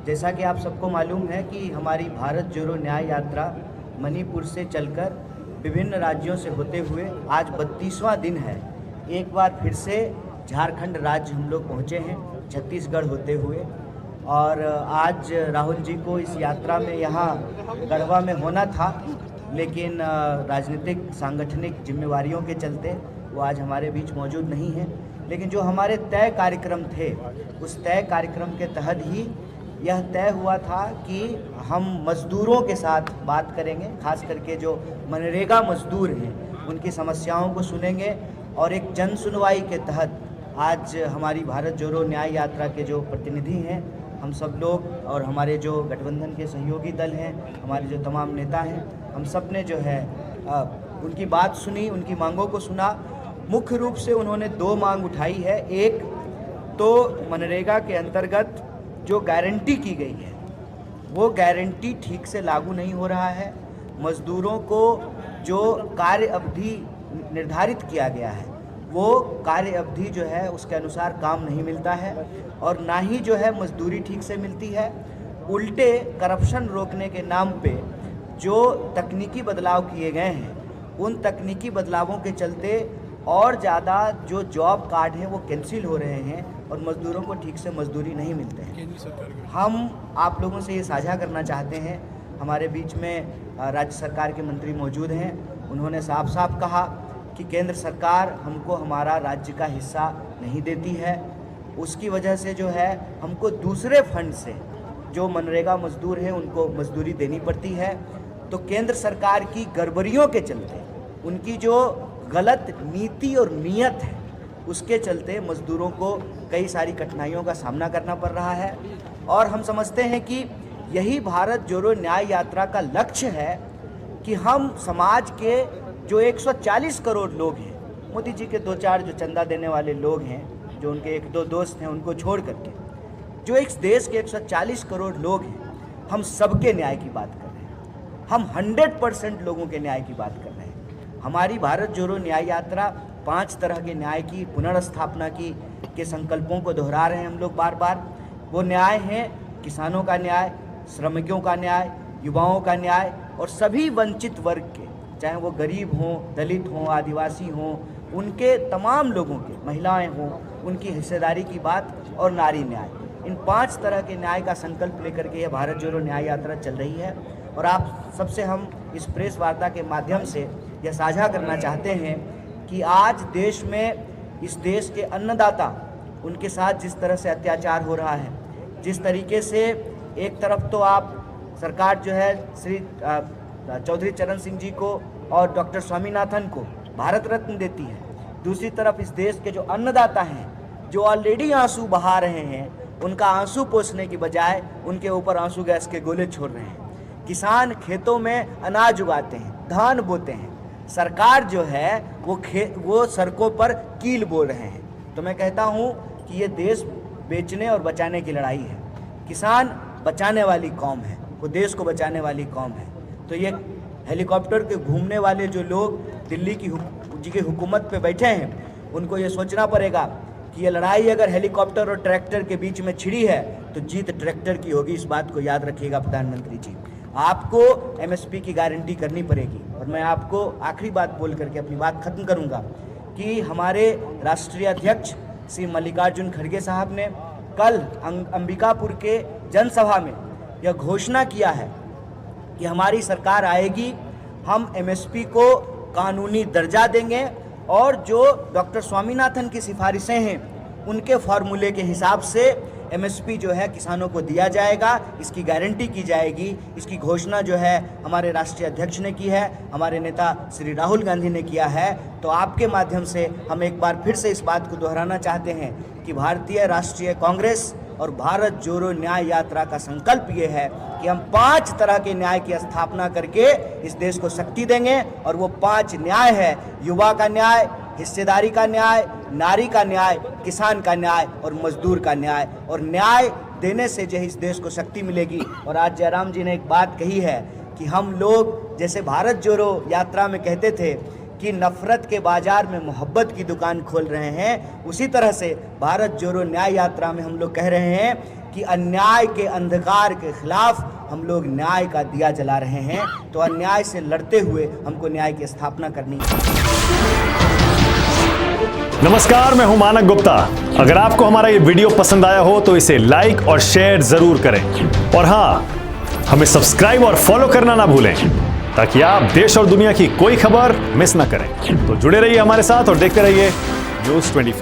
जैसा कि आप सबको मालूम है कि हमारी भारत जोड़ो न्याय यात्रा मणिपुर से चलकर विभिन्न राज्यों से होते हुए आज 32वां दिन है। एक बार फिर से झारखंड राज्य हम लोग पहुँचे हैं, छत्तीसगढ़ होते हुए। और आज राहुल जी को इस यात्रा में यहाँ गढ़वा में होना था, लेकिन राजनीतिक सांगठनिक जिम्मेवारियों के चलते वो आज हमारे बीच मौजूद नहीं है। लेकिन जो हमारे तय कार्यक्रम थे, उस तय कार्यक्रम के तहत ही यह तय हुआ था कि हम मज़दूरों के साथ बात करेंगे, खास करके जो मनरेगा मज़दूर हैं उनकी समस्याओं को सुनेंगे। और एक जन सुनवाई के तहत आज हमारी भारत जोड़ो न्याय यात्रा के जो प्रतिनिधि हैं, हम सब लोग और हमारे जो गठबंधन के सहयोगी दल हैं, हमारे जो तमाम नेता हैं, हम सब ने जो है उनकी बात सुनी, उनकी मांगों को सुना। मुख्य रूप से उन्होंने 2 मांग उठाई है। एक तो मनरेगा के अंतर्गत जो गारंटी की गई है वो गारंटी ठीक से लागू नहीं हो रहा है। मज़दूरों को जो कार्य अवधि निर्धारित किया गया है वो कार्य अवधि जो है उसके अनुसार काम नहीं मिलता है, और ना ही जो है मजदूरी ठीक से मिलती है। उल्टे करप्शन रोकने के नाम पे जो तकनीकी बदलाव किए गए हैं, उन तकनीकी बदलावों के चलते और ज़्यादा जो जॉब कार्ड हैं वो कैंसिल हो रहे हैं और मज़दूरों को ठीक से मजदूरी नहीं मिलते हैं। हम आप लोगों से ये साझा करना चाहते हैं, हमारे बीच में राज्य सरकार के मंत्री मौजूद हैं। उन्होंने साफ साफ कहा कि केंद्र सरकार हमको हमारा राज्य का हिस्सा नहीं देती है, उसकी वजह से जो है हमको दूसरे फंड से जो मनरेगा मज़दूर हैं उनको मजदूरी देनी पड़ती है। तो केंद्र सरकार की गड़बड़ियों के चलते, उनकी जो गलत नीति और नीयत है, उसके चलते मज़दूरों को कई सारी कठिनाइयों का सामना करना पड़ रहा है। और हम समझते हैं कि यही भारत जोड़ो न्याय यात्रा का लक्ष्य है कि हम समाज के जो 140 करोड़ लोग हैं, मोदी जी के 2-4 जो चंदा देने वाले लोग हैं, जो उनके 1-2 दोस्त हैं, उनको छोड़ करके जो इस देश के 140 करोड़ लोग हैं, हम सबके न्याय की बात कर रहे हैं। हम 100% लोगों के न्याय की बात कर रहे हैं। हमारी भारत जोड़ो न्याय यात्रा 5 तरह के न्याय की पुनर्स्थापना की के संकल्पों को दोहरा रहे हैं हम लोग बार बार। वो न्याय हैं किसानों का न्याय, श्रमिकों का न्याय, युवाओं का न्याय और सभी वंचित वर्ग के, चाहे वो गरीब हों, दलित हों, आदिवासी हों, उनके तमाम लोगों के, महिलाएं हों, उनकी हिस्सेदारी की बात, और नारी न्याय। इन 5 तरह के न्याय का संकल्प लेकर के यह भारत जोड़ो न्याय यात्रा चल रही है। और आप सबसे हम इस प्रेस वार्ता के माध्यम से यह साझा करना चाहते हैं कि आज देश में, इस देश के अन्नदाता, उनके साथ जिस तरह से अत्याचार हो रहा है, जिस तरीके से एक तरफ तो आप सरकार जो है श्री चौधरी चरण सिंह जी को और डॉक्टर स्वामीनाथन को भारत रत्न देती है, दूसरी तरफ इस देश के जो अन्नदाता हैं, जो ऑलरेडी आंसू बहा रहे हैं, उनका आंसू पोंछने की बजाय उनके ऊपर आंसू गैस के गोले छोड़ रहे हैं। किसान खेतों में अनाज उगाते हैं, धान बोते हैं, सरकार जो है वो सड़कों पर कील बोल रहे हैं। तो मैं कहता हूँ कि ये देश बेचने और बचाने की लड़ाई है। किसान बचाने वाली कौम है, वो देश को बचाने वाली कौम है। तो ये हेलीकॉप्टर के घूमने वाले जो लोग दिल्ली की हुकूमत पे बैठे हैं, उनको ये सोचना पड़ेगा कि ये लड़ाई अगर हेलीकॉप्टर और ट्रैक्टर के बीच में छिड़ी है तो जीत ट्रैक्टर की होगी। इस बात को याद रखिएगा प्रधानमंत्री जी। आपको एमएसपी की गारंटी करनी पड़ेगी। और मैं आपको आखिरी बात बोल करके अपनी बात खत्म करूंगा कि हमारे राष्ट्रीय अध्यक्ष श्री मल्लिकार्जुन खड़गे साहब ने कल अंबिकापुर के जनसभा में यह घोषणा किया है कि हमारी सरकार आएगी, हम एमएसपी को कानूनी दर्जा देंगे और जो डॉक्टर स्वामीनाथन की सिफारिशें हैं उनके फार्मूले के हिसाब से एमएसपी जो है किसानों को दिया जाएगा, इसकी गारंटी की जाएगी। इसकी घोषणा जो है हमारे राष्ट्रीय अध्यक्ष ने की है, हमारे नेता श्री राहुल गांधी ने किया है। तो आपके माध्यम से हम एक बार फिर से इस बात को दोहराना चाहते हैं कि भारतीय राष्ट्रीय कांग्रेस और भारत जोड़ो न्याय यात्रा का संकल्प ये है कि हम 5 तरह के न्याय की स्थापना करके इस देश को शक्ति देंगे। और वो 5 न्याय है: युवा का न्याय, हिस्सेदारी का न्याय, नारी का न्याय, किसान का न्याय और मजदूर का न्याय। और न्याय देने से जो इस देश को शक्ति मिलेगी। और आज जयराम जी ने एक बात कही है कि हम लोग जैसे भारत जोड़ो यात्रा में कहते थे कि नफरत के बाजार में मोहब्बत की दुकान खोल रहे हैं, उसी तरह से भारत जोड़ो न्याय यात्रा में हम लोग कह रहे हैं कि अन्याय के अंधकार के खिलाफ हम लोग न्याय का दिया जला रहे हैं। तो अन्याय से लड़ते हुए हमको न्याय की स्थापना करनी है। नमस्कार, मैं हूं मानक गुप्ता। अगर आपको हमारा ये वीडियो पसंद आया हो तो इसे लाइक और शेयर जरूर करें, और हां, हमें सब्सक्राइब और फॉलो करना ना भूलें ताकि आप देश और दुनिया की कोई खबर मिस ना करें। तो जुड़े रहिए हमारे साथ और देखते रहिए न्यूज़ 24।